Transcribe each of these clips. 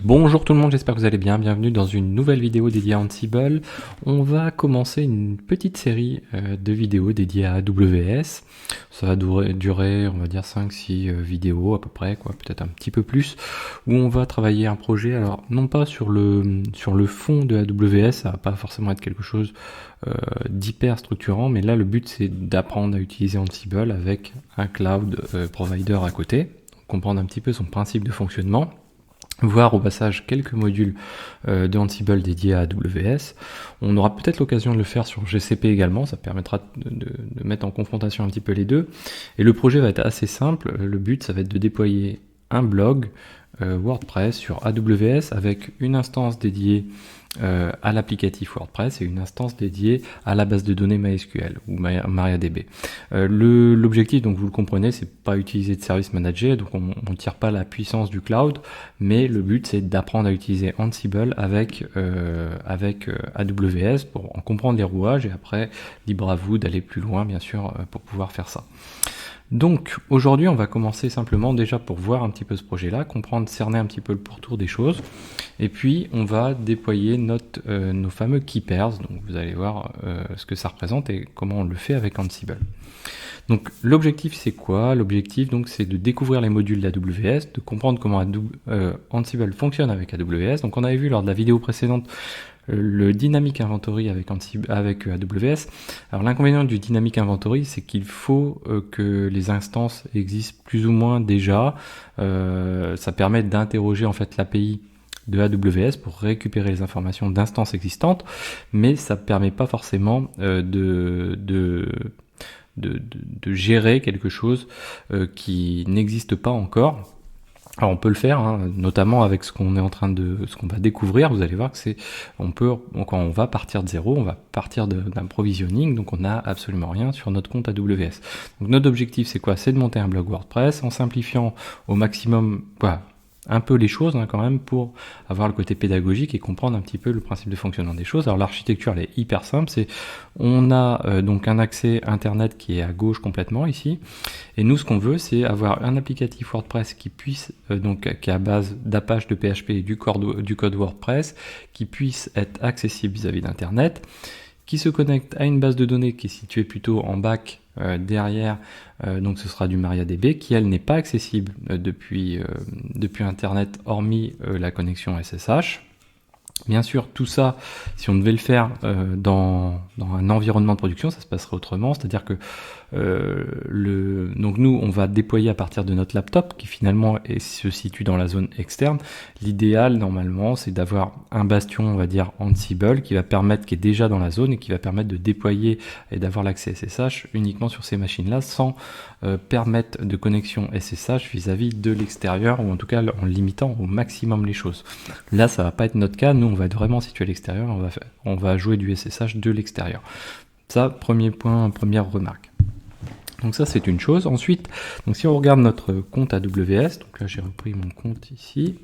Bonjour tout le monde, j'espère que vous allez bien, bienvenue dans une nouvelle vidéo dédiée à Ansible. On va commencer une petite série de vidéos dédiées à AWS. Ça va durer on va dire 5-6 vidéos à peu près, quoi, peut-être un petit peu plus, où on va travailler un projet, alors non pas sur le fond de AWS, ça va pas forcément être quelque chose d'hyper structurant, mais là le but c'est d'apprendre à utiliser Ansible avec un cloud provider à côté, comprendre un petit peu son principe de fonctionnement, voir au passage quelques modules de Ansible dédiés à AWS. On aura peut-être l'occasion de le faire sur GCP également, ça permettra de mettre en confrontation un petit peu les deux. Et le projet va être assez simple, le but ça va être de déployer un blog WordPress sur AWS avec une instance dédiée à l'applicatif WordPress et une instance dédiée à la base de données MySQL ou MariaDB. L'objectif, donc vous le comprenez, c'est pas utiliser de service manager, donc on ne tire pas la puissance du cloud, mais le but c'est d'apprendre à utiliser Ansible avec AWS pour en comprendre les rouages, et après libre à vous d'aller plus loin bien sûr pour pouvoir faire ça. Donc aujourd'hui on va commencer simplement déjà pour voir un petit peu ce projet là, comprendre, cerner un petit peu le pourtour des choses, et puis on va déployer nos fameux key pairs, donc vous allez voir ce que ça représente et comment on le fait avec Ansible. Donc l'objectif c'est quoi? L'objectif donc c'est de découvrir les modules d'AWS, de comprendre comment Ansible fonctionne avec AWS. Donc on avait vu lors de la vidéo précédente le Dynamic Inventory avec AWS. Alors l'inconvénient du Dynamic Inventory, c'est qu'il faut que les instances existent plus ou moins déjà. Ça permet d'interroger en fait l'API de AWS pour récupérer les informations d'instances existantes, mais ça ne permet pas forcément de gérer quelque chose qui n'existe pas encore. Alors on peut le faire, hein, notamment avec ce qu'on va découvrir. Vous allez voir que quand on va partir de zéro, on va partir d'un provisioning, donc on n'a absolument rien sur notre compte AWS. Donc notre objectif c'est quoi? C'est de monter un blog WordPress en simplifiant au maximum, un peu les choses quand même, pour avoir le côté pédagogique et comprendre un petit peu le principe de fonctionnement des choses. Alors l'architecture elle est hyper simple, on a donc un accès internet qui est à gauche complètement ici, et nous ce qu'on veut c'est avoir un applicatif WordPress qui puisse qui est à base d'Apache, de PHP et du code WordPress, qui puisse être accessible vis-à-vis d'internet, qui se connecte à une base de données qui est située plutôt en back derrière, donc ce sera du MariaDB, qui elle n'est pas accessible depuis internet hormis la connexion SSH. Bien sûr, tout ça, si on devait le faire dans un environnement de production, ça se passerait autrement, c'est-à-dire que donc nous, on va déployer à partir de notre laptop qui finalement se situe dans la zone externe. L'idéal, normalement, c'est d'avoir un bastion, on va dire Ansible, qui est déjà dans la zone et qui va permettre de déployer et d'avoir l'accès SSH uniquement sur ces machines-là, sans permettre de connexion SSH vis-à-vis de l'extérieur, ou en tout cas en limitant au maximum les choses. Là, ça va pas être notre cas. Nous, on va être vraiment situé à l'extérieur. On va jouer du SSH de l'extérieur. Ça, premier point, première remarque. Donc ça c'est une chose. Ensuite, donc si on regarde notre compte AWS, donc là j'ai repris mon compte ici,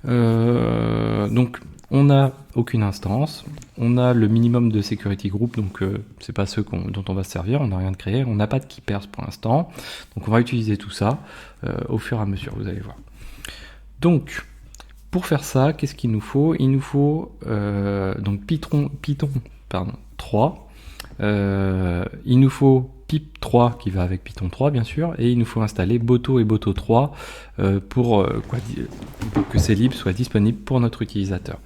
donc on n'a aucune instance, on a le minimum de security group, donc c'est pas ceux dont on va se servir, on n'a rien de créé, on n'a pas de key pairs pour l'instant, donc on va utiliser tout ça au fur et à mesure, vous allez voir. Donc pour faire ça, qu'est-ce qu'il nous faut? Il nous faut donc Python 3, il nous faut pip 3 qui va avec Python 3 bien sûr, et il nous faut installer Boto et Boto 3 pour que ces libs soient disponibles pour notre utilisateur.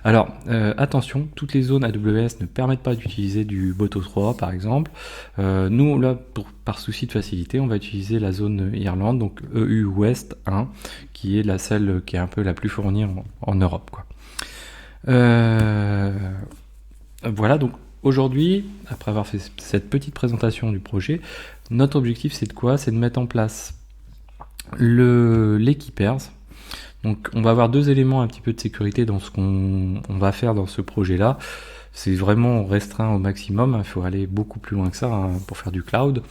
Alors attention, toutes les zones AWS ne permettent pas d'utiliser du Boto 3 par exemple. Nous là, par souci de facilité, on va utiliser la zone Irlande, donc EU West 1, qui est celle qui est un peu la plus fournie en Europe, quoi. Voilà, donc aujourd'hui, après avoir fait cette petite présentation du projet, notre objectif c'est de quoi? C'est de mettre en place les key pairs. Donc on va avoir deux éléments un petit peu de sécurité dans ce qu'on va faire dans ce projet-là. C'est vraiment restreint au maximum, il faut aller beaucoup plus loin que ça pour faire du cloud.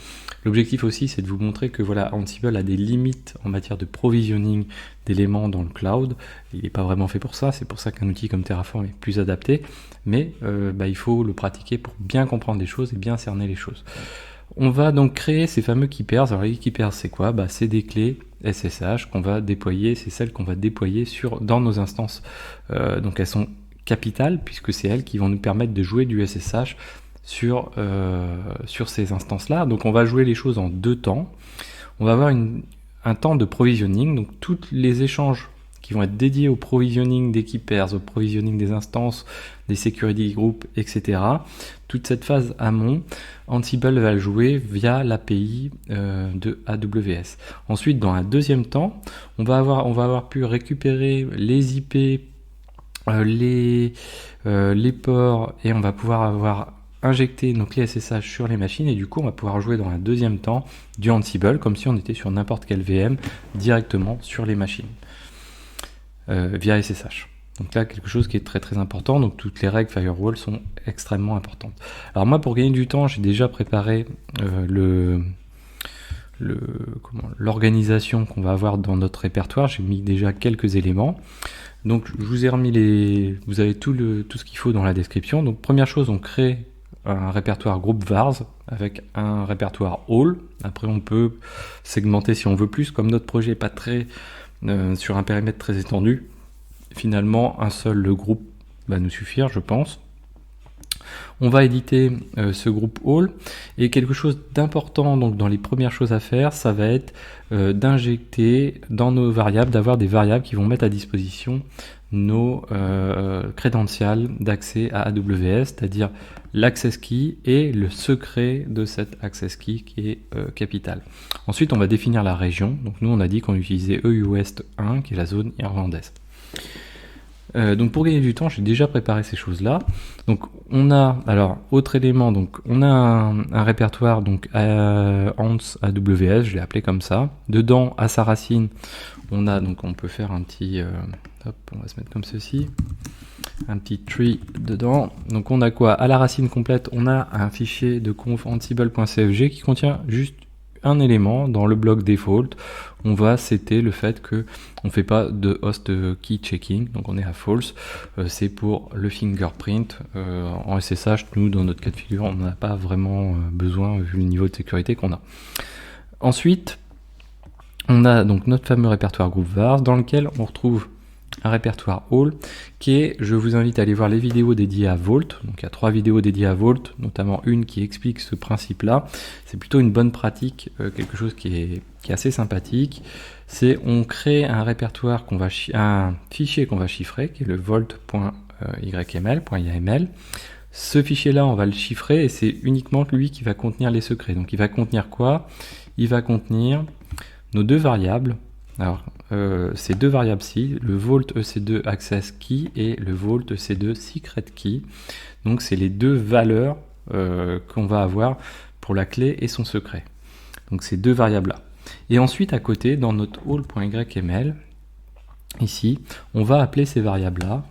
L'objectif aussi c'est de vous montrer que voilà, Ansible a des limites en matière de provisioning d'éléments dans le cloud. Il n'est pas vraiment fait pour ça, c'est pour ça qu'un outil comme Terraform est plus adapté, mais il faut le pratiquer pour bien comprendre les choses et bien cerner les choses. On va donc créer ces fameux key pairs. Alors les key pairs c'est quoi? C'est des clés SSH qu'on va déployer, c'est celles qu'on va déployer dans nos instances. Donc elles sont capitales puisque c'est elles qui vont nous permettre de jouer du SSH sur ces instances-là. Donc on va jouer les choses en deux temps. On va avoir un temps de provisioning, donc tous les échanges qui vont être dédiés au provisioning d'équipe pairs, au provisioning des instances, des security groups, etc. Toute cette phase amont, Ansible va le jouer via l'API de AWS. Ensuite, dans un deuxième temps, on va avoir pu récupérer les IP, les ports, et on va pouvoir avoir injecté nos clés SSH sur les machines, et du coup on va pouvoir jouer dans un deuxième temps du Ansible comme si on était sur n'importe quelle VM directement sur les machines via SSH. Donc là, quelque chose qui est très très important. Donc toutes les règles firewall sont extrêmement importantes. Alors moi, pour gagner du temps, j'ai déjà préparé l'organisation qu'on va avoir dans notre répertoire. J'ai mis déjà quelques éléments. Donc je vous ai remis vous avez tout ce qu'il faut dans la description. Donc première chose, on crée un répertoire groupe vars avec un répertoire all. Après on peut segmenter si on veut plus. Comme notre projet n'est pas très sur un périmètre très étendu, finalement un seul groupe va nous suffire, je pense. On va éditer ce groupe all, et quelque chose d'important donc dans les premières choses à faire, ça va être d'injecter dans nos variables, d'avoir des variables qui vont mettre à disposition nos credentials d'accès à AWS, c'est-à-dire l'access key et le secret de cet access key qui est capital. Ensuite, on va définir la région. Donc nous, on a dit qu'on utilisait EU West 1, qui est la zone irlandaise. Donc pour gagner du temps, j'ai déjà préparé ces choses-là. Donc on a, alors autre élément, donc on a un répertoire donc Ans AWS, je l'ai appelé comme ça. Dedans, à sa racine, on a, donc on peut faire un petit, hop, on va se mettre comme ceci, un petit tree dedans. Donc on a quoi? À la racine complète, on a un fichier de conf ansible.cfg qui contient juste un élément. Dans le bloc default, on va setter le fait que on fait pas de host key checking, donc on est à false. C'est pour le fingerprint. En SSH, nous dans notre cas de figure, on n'en a pas vraiment besoin vu le niveau de sécurité qu'on a. Ensuite, on a donc notre fameux répertoire groupe vars dans lequel on retrouve un répertoire all qui est, je vous invite à aller voir les vidéos dédiées à Vault. Donc il y a 3 vidéos dédiées à Vault, notamment une qui explique ce principe-là. C'est plutôt une bonne pratique, quelque chose qui est assez sympathique. C'est on crée un répertoire un fichier qu'on va chiffrer, qui est le vault.yml. Ce fichier-là, on va le chiffrer et c'est uniquement lui qui va contenir les secrets. Donc il va contenir quoi? Il va contenir nos deux variables. Alors, ces deux variables-ci, le vault EC2 access key et le vault EC2 secret key. Donc, c'est les deux valeurs qu'on va avoir pour la clé et son secret. Donc, ces deux variables-là. Et ensuite, à côté, dans notre all.yml, ici, on va appeler ces variables-là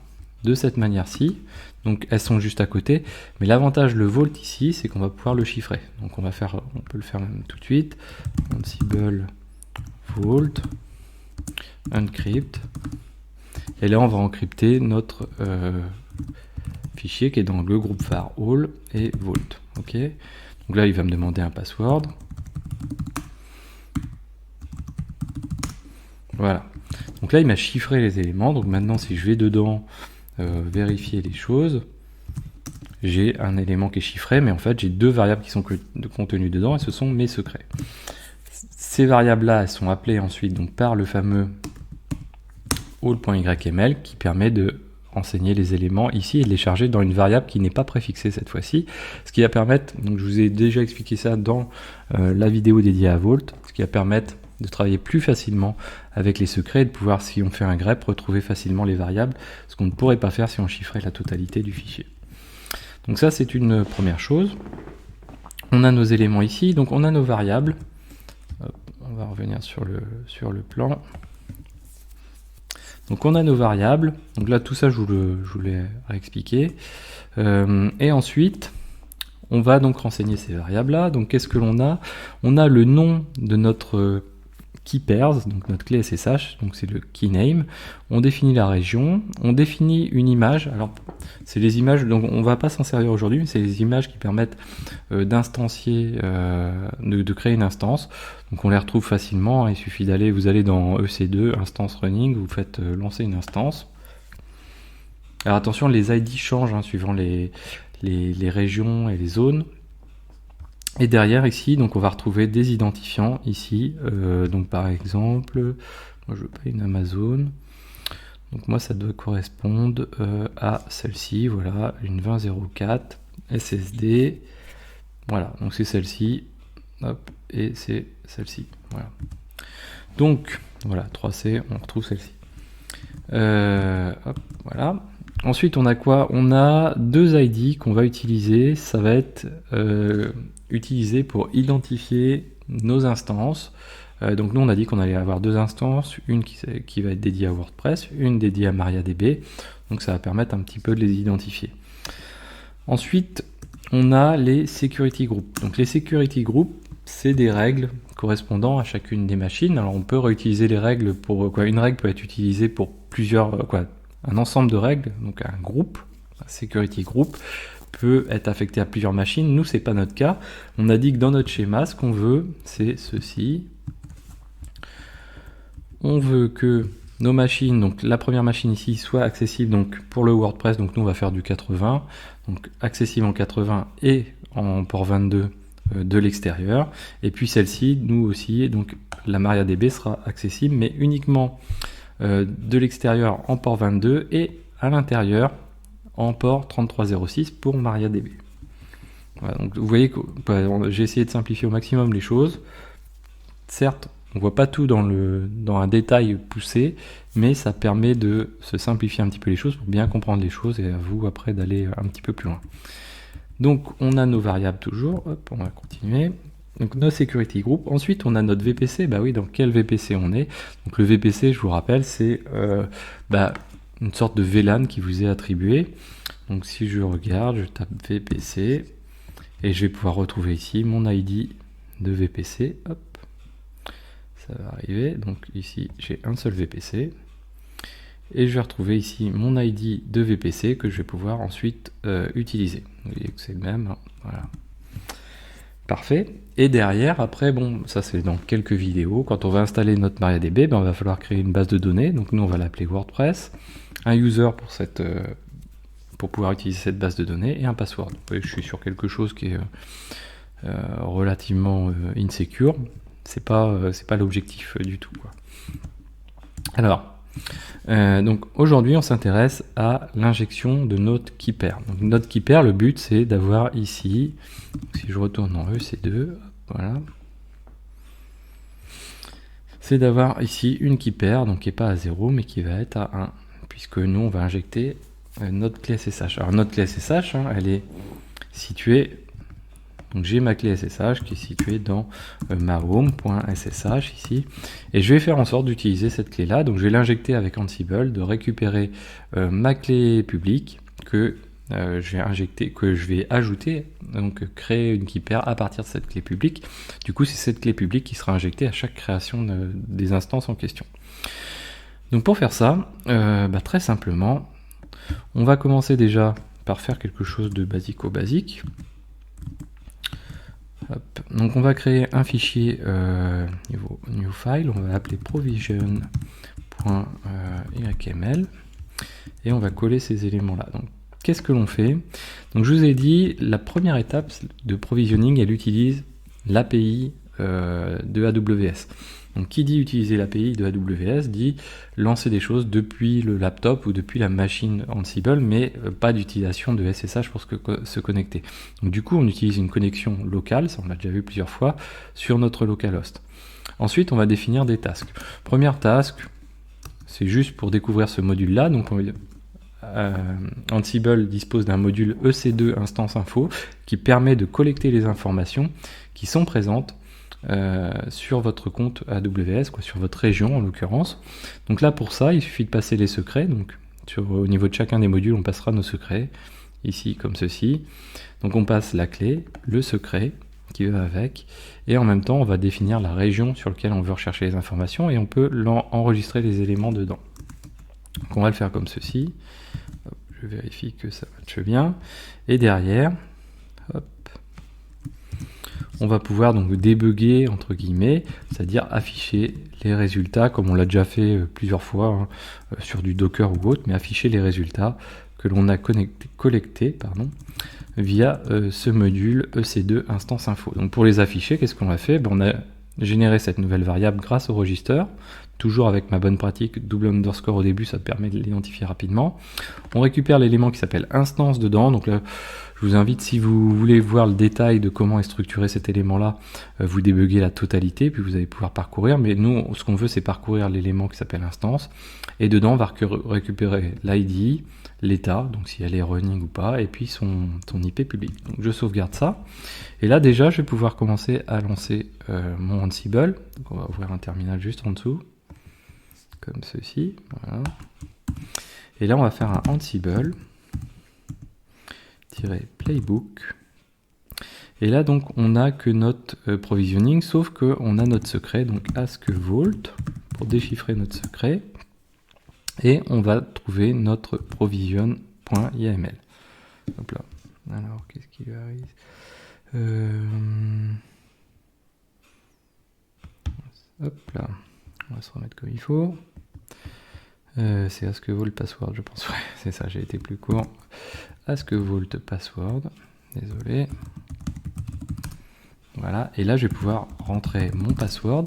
de cette manière-ci. Donc, elles sont juste à côté. Mais l'avantage, le vault ici, c'est qu'on va pouvoir le chiffrer. Donc, on peut le faire même tout de suite. Ansible vault encrypt, et là on va encrypter notre fichier qui est dans le groupe var all et vault. Ok, donc là il va me demander un password. Voilà, donc là il m'a chiffré les éléments. Donc maintenant si je vais dedans vérifier les choses, j'ai un élément qui est chiffré, mais en fait j'ai deux variables qui sont contenues dedans et ce sont mes secrets. Ces variables-là, elles sont appelées ensuite donc par le fameux all.yml qui permet de renseigner les éléments ici et de les charger dans une variable qui n'est pas préfixée cette fois-ci. Ce qui va permettre, donc je vous ai déjà expliqué ça dans la vidéo dédiée à Vault, ce qui va permettre de travailler plus facilement avec les secrets et de pouvoir, si on fait un grep, retrouver facilement les variables, ce qu'on ne pourrait pas faire si on chiffrait la totalité du fichier. Donc ça, c'est une première chose. On a nos éléments ici, donc on a nos variables. Hop, on va revenir sur le plan. Donc on a nos variables, donc là tout ça je vous l'ai réexpliqué, et ensuite on va donc renseigner ces variables là. Donc qu'est-ce que l'on a? On a le nom de notre key pairs, donc notre clé SSH, donc c'est le key name. On définit la région, on définit une image. Alors c'est les images, donc on va pas s'en servir aujourd'hui, mais c'est les images qui permettent d'instancier, de créer une instance. Donc on les retrouve facilement, il suffit d'aller, vous allez dans EC2, instance running, vous faites lancer une instance. Alors attention, les ID changent suivant les régions et les zones. Et derrière ici, donc on va retrouver des identifiants ici. Donc par exemple, moi je veux pas une Amazon. Donc moi ça doit correspondre à celle-ci, voilà, une 2004 SSD. Voilà, donc c'est celle-ci. Hop, et c'est celle-ci. Voilà. Donc voilà, 3C, on retrouve celle-ci. Hop, voilà. Ensuite, on a quoi? On a deux ID qu'on va utiliser. Ça va être utilisé pour identifier nos instances. Donc nous, on a dit qu'on allait avoir deux instances, une qui va être dédiée à WordPress, une dédiée à MariaDB. Donc ça va permettre un petit peu de les identifier. Ensuite, on a les security groups. Donc les security groups, c'est des règles correspondant à chacune des machines. Alors on peut réutiliser les règles pour quoi? Une règle peut être utilisée pour plusieurs un ensemble de règles, donc un groupe, un security group, peut être affecté à plusieurs machines. Nous, c'est pas notre cas. On a dit que dans notre schéma, ce qu'on veut, c'est ceci. On veut que nos machines, donc la première machine ici, soit accessible donc pour le WordPress, donc nous on va faire du 80, donc accessible en 80 et en port 22 de l'extérieur. Et puis celle-ci, nous aussi, donc la MariaDB sera accessible, mais uniquement de l'extérieur en port 22 et à l'intérieur en port 3306 pour MariaDB. Voilà, donc vous voyez que j'ai essayé de simplifier au maximum les choses. Certes, on voit pas tout dans un détail poussé, mais ça permet de se simplifier un petit peu les choses pour bien comprendre les choses et à vous après d'aller un petit peu plus loin. Donc on a nos variables toujours, hop, on va continuer. Donc nos security group. Ensuite, on a notre VPC. Bah oui, dans quel VPC on est? Donc le VPC, je vous rappelle, c'est une sorte de VLAN qui vous est attribué. Donc si je regarde, je tape VPC et je vais pouvoir retrouver ici mon ID de VPC. Hop, ça va arriver. Donc ici, j'ai un seul VPC. Et je vais retrouver ici mon ID de VPC que je vais pouvoir ensuite utiliser. Vous voyez que c'est le même. Voilà. Parfait. Et derrière, après, bon, ça c'est dans quelques vidéos, quand on va installer notre MariaDB, on va falloir créer une base de données. Donc nous, on va l'appeler WordPress, un user pour pouvoir utiliser cette base de données et un password. Vous voyez, je suis sur quelque chose qui est relativement insecure. C'est pas l'objectif du tout, quoi. Alors, donc aujourd'hui, on s'intéresse à l'injection de notre key pair. Donc notre key pair, le but c'est d'avoir ici, si je retourne dans EC2, voilà, c'est d'avoir ici une key pair, donc qui n'est pas à 0 mais qui va être à 1, puisque nous on va injecter notre clé SSH. Alors notre clé SSH, elle est située, donc j'ai ma clé SSH qui est située dans ma home.ssh ici, et je vais faire en sorte d'utiliser cette clé là. Donc je vais l'injecter avec Ansible, de récupérer ma clé publique que je vais ajouter, donc créer une key pair à partir de cette clé publique. Du coup c'est cette clé publique qui sera injectée à chaque création des instances en question. Donc pour faire ça, très simplement, on va commencer déjà par faire quelque chose de basique. Hop. Donc on va créer un fichier new file, on va l'appeler provision.yml et on va coller ces éléments là. Donc qu'est-ce que l'on fait? Donc je vous ai dit, la première étape de provisioning, elle utilise l'API de AWS. Donc qui dit utiliser l'API de AWS dit lancer des choses depuis le laptop ou depuis la machine Ansible, mais pas d'utilisation de SSH pour se connecter. Donc du coup on utilise une connexion locale, ça on l'a déjà vu plusieurs fois, sur notre localhost. Ensuite on va définir des tasks. Première task, c'est juste pour découvrir ce module là. Donc Ansible dispose d'un module EC2 instance info qui permet de collecter les informations qui sont présentes sur votre compte AWS, sur votre région en l'occurrence. Donc là pour ça il suffit de passer les secrets. Donc au niveau de chacun des modules on passera nos secrets ici comme ceci. Donc on passe la clé, le secret qui va avec, et en même temps on va définir la région sur laquelle on veut rechercher les informations, et on peut enregistrer les éléments dedans. Donc on va le faire comme ceci. Hop, je vérifie que ça matche bien, et derrière, hop, on va pouvoir donc débugger entre guillemets, c'est-à-dire afficher les résultats comme on l'a déjà fait plusieurs fois hein, sur du Docker ou autre, mais afficher les résultats que l'on a collectés via ce module EC2 instance info. Donc pour les afficher, qu'est-ce qu'on a fait? On a généré cette nouvelle variable grâce au register, toujours avec ma bonne pratique double underscore au début, ça permet de l'identifier rapidement. On récupère l'élément qui s'appelle instance dedans, donc là je vous invite, si vous voulez voir le détail de comment est structuré cet élément là, vous débuguez la totalité, puis vous allez pouvoir parcourir, mais nous ce qu'on veut c'est parcourir l'élément qui s'appelle instance, et dedans on va récupérer l'ID, l'état, donc si elle est running ou pas, et puis son IP public. Donc je sauvegarde ça, et là déjà je vais pouvoir commencer à lancer mon Ansible. Donc on va ouvrir un terminal juste en dessous, comme ceci, voilà. Et là on va faire un Ansible -playbook, et là donc on n'a que notre provisioning, sauf que on a notre secret, donc ask vault pour déchiffrer notre secret, et on va trouver notre provision.yml. Hop là. Alors qu'est-ce qui arrive? Hop là, on va se remettre comme il faut. C'est ask vault password, je pense. Ouais, c'est ça, j'ai été plus court. Ask vault password, désolé. Voilà, et là je vais pouvoir rentrer mon password.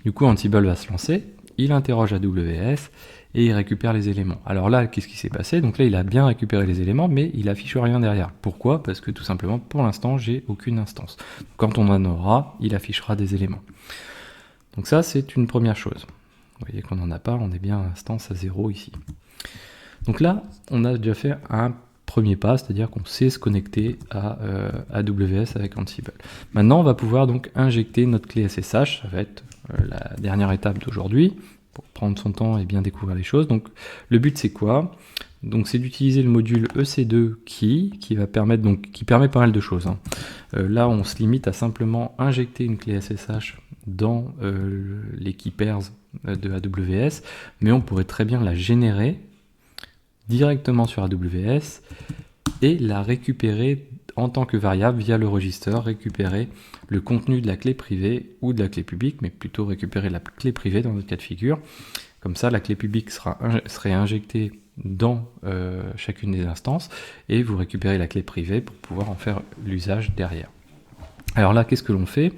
Du coup Ansible va se lancer, il interroge AWS et il récupère les éléments. Alors là, qu'est-ce qui s'est passé? Donc là il a bien récupéré les éléments, mais il affiche rien derrière. Pourquoi? Parce que tout simplement pour l'instant j'ai aucune instance. Quand on en aura, il affichera des éléments. Donc ça c'est une première chose. Vous voyez qu'on n'en a pas, on est bien à instance à 0 ici. Donc là, on a déjà fait un premier pas, c'est-à-dire qu'on sait se connecter à AWS avec Ansible. Maintenant, on va pouvoir donc injecter notre clé SSH, ça va être la dernière étape d'aujourd'hui, pour prendre son temps et bien découvrir les choses. Donc le but c'est quoi? Donc c'est d'utiliser le module EC2 Key, qui permet pas mal de choses. Là, on se limite à simplement injecter une clé SSH dans les key pairs de AWS, mais on pourrait très bien la générer directement sur AWS et la récupérer en tant que variable via le register, récupérer le contenu de la clé privée ou de la clé publique, mais plutôt récupérer la clé privée dans notre cas de figure. Comme ça, la clé publique serait injectée dans chacune des instances, et vous récupérez la clé privée pour pouvoir en faire l'usage derrière. Alors là, qu'est-ce que l'on fait?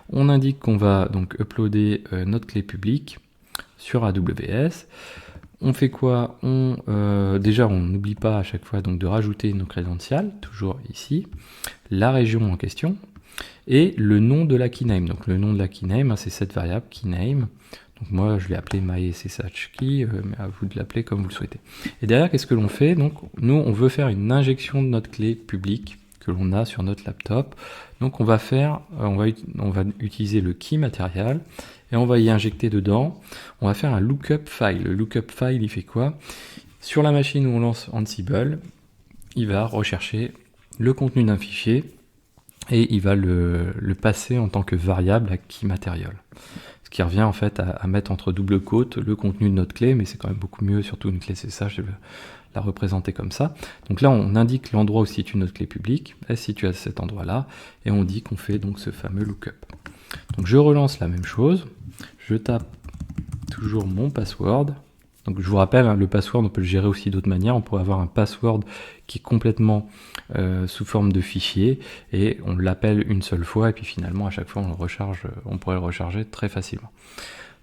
On indique qu'on va donc uploader notre clé publique sur AWS. On fait quoi? Déjà, on n'oublie pas à chaque fois donc de rajouter nos crédentials, toujours ici, la région en question, et le nom de la keyname. Donc le nom de la keyname, c'est cette variable keyname. Donc moi, je l'ai appelé mysshkey, mais à vous de l'appeler comme vous le souhaitez. Et derrière, qu'est-ce que l'on fait? Donc nous, on veut faire une injection de notre clé publique que l'on a sur notre laptop. Donc on va utiliser le key material et on va y injecter dedans. On va faire un lookup file. Le lookup file, il fait quoi? Sur la machine où on lance Ansible, il va rechercher le contenu d'un fichier et il va le passer en tant que variable à key material. Ce qui revient en fait à mettre entre double quotes le contenu de notre clé, mais c'est quand même beaucoup mieux, surtout une clé SSH, de la représenter comme ça. Donc là, on indique l'endroit où se situe notre clé publique, elle se situe à cet endroit-là, et on dit qu'on fait donc ce fameux lookup. Donc je relance la même chose, je tape toujours mon password. Donc je vous rappelle, le password, on peut le gérer aussi d'autres manières. On pourrait avoir un password qui est complètement sous forme de fichier et on l'appelle une seule fois et puis finalement à chaque fois on le recharge, on pourrait le recharger très facilement.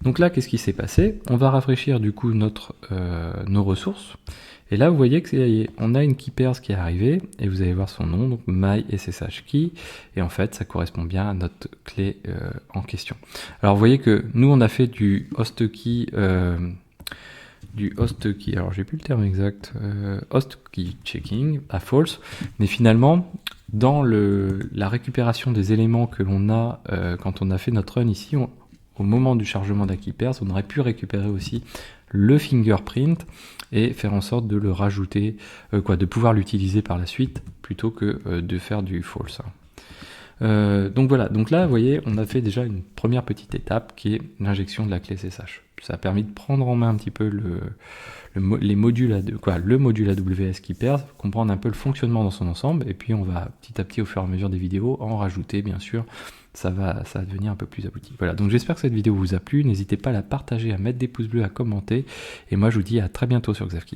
Donc là, qu'est-ce qui s'est passé? On va rafraîchir du coup nos ressources. Et là, vous voyez que on a une key pairs qui est arrivée et vous allez voir son nom, donc mysshkey, et en fait, ça correspond bien à notre clé en question. Alors, vous voyez que nous, on a fait du host key, alors j'ai plus le terme exact, host key checking à false, mais finalement, dans la récupération des éléments que l'on a quand on a fait notre run ici, au moment du chargement d'un key pairs, on aurait pu récupérer aussi le fingerprint et faire en sorte de le rajouter, de pouvoir l'utiliser par la suite plutôt que de faire du false. Donc voilà, donc là, vous voyez, on a fait déjà une première petite étape qui est l'injection de la clé SSH. Ça a permis de prendre en main un petit peu les modules, le module AWS Keeper, comprendre un peu le fonctionnement dans son ensemble, et puis on va petit à petit, au fur et à mesure des vidéos, en rajouter, bien sûr. Ça va devenir un peu plus abouti. Voilà, donc j'espère que cette vidéo vous a plu. N'hésitez pas à la partager, à mettre des pouces bleus, à commenter. Et moi, je vous dis à très bientôt sur Xavkit.